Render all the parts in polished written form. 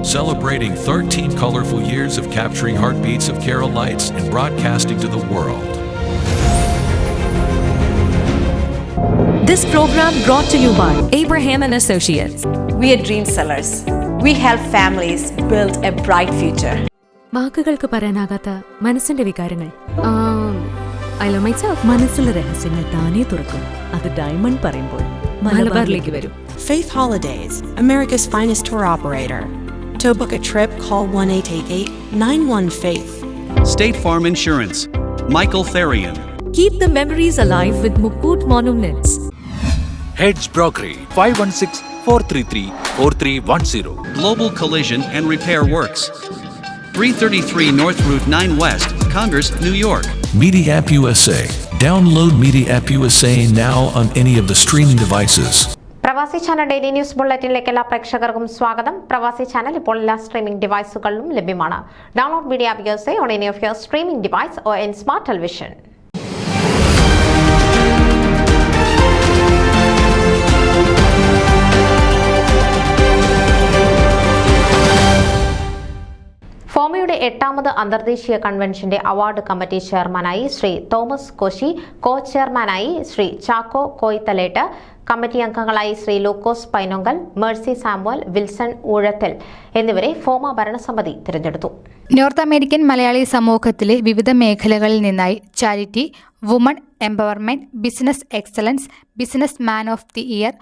celebrating 13 colorful years of capturing heartbeats of Kerala lights and broadcasting to the world. This program brought to you by Abraham and Associates. We are dream sellers. We help families build a bright future. വാക്കുകൾക്ക് പറയാനാകാത്ത മനസ്സിന്റെ വികാരങ്ങൾ. I love myself. മനസ്സിലെ രഹസ്യങ്ങൾ താനേ തുറക്കും. അത് diamond പറയുമ്പോൾ മലബാറിലേക്ക് വരും. Faith Holidays, America's finest tour operator. To book a trip, call 1-888-91-FAITH. State Farm Insurance, Michael Therian. Keep the memories alive with Mukut Monuments. Heads Brokery 516-433-4310. Global Collision and Repair Works, 333 North Route 9 West, Congress, New York. Media App USA. Download Media App USA now on any of the streaming devices. പ്രവാസി channel daily news ബുള്ളറ്റിനിലേക്ക് എല്ലാ പ്രേക്ഷകർക്കും സ്വാഗതം. പ്രവാസി channel ഇപ്പോൾ എല്ലാ streaming ഡിവൈസുകളിലും ലഭ്യമാണ്. Download media app USA on any of your streaming device or in smart television. ഫോമയുടെ 8ാമത് അന്തർദേശീയ കൺവെൻഷന്റെ award committee ചെയർമാനായി ശ്രീ തോമസ് കോശി, കോ ചെയർമാനായി ശ്രീ ചാക്കോ കോയിത്തലേട്ട്, കമ്മിറ്റി അംഗങ്ങളായി ശ്രീ ലൂക്കോസ് പൈനൊങ്കൽ, മേഴ്സി സാമുവൽ, വിൽസൺ ഊഴത്തിൽ എന്നിവരെ ഫോമ ഭരണസമിതി തിരഞ്ഞെടുത്തു. നോർത്ത് അമേരിക്കൻ മലയാളി സമൂഹത്തിലെ വിവിധ മേഖലകളിൽ നിന്നായി charity, woman empowerment, business excellence, business man of the year,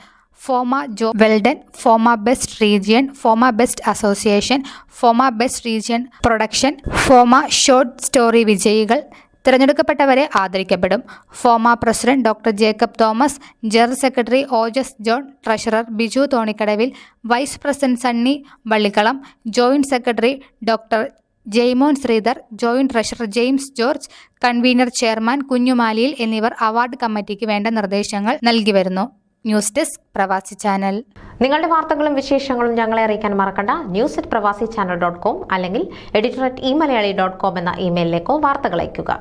FOMAA job well done, FOMAA best region, FOMAA best association, FOMAA best region production, FOMAA short story വിജയികൾ തിരഞ്ഞെടുക്കപ്പെട്ടവരെ ആദരിക്കപ്പെടും. FOMAA president doctor Jacob Thomas, general secretary Ojas John, treasurer Biju Thonikkadavil, vice president Sunny Vallikkalam, joint secretary doctor Jaimon Sreedhar, joint treasurer James George, convener chairman Kunjumaliyil എന്നിവർ award കമ്മിറ്റിക്ക് വേണ്ട നിർദ്ദേശങ്ങൾ നൽകി വരുന്നു. News desk പ്രവാസി ചാനൽ. നിങ്ങളുടെ വാർത്തകളും വിശേഷങ്ങളും ഞങ്ങളെ അറിയിക്കാൻ മറക്കണ്ട. news@pravasichannel.com അല്ലെങ്കിൽ editor@eMalayali.com എന്ന ഇമെയിലിലേക്കോ വാർത്തകൾ അയയ്ക്കുക.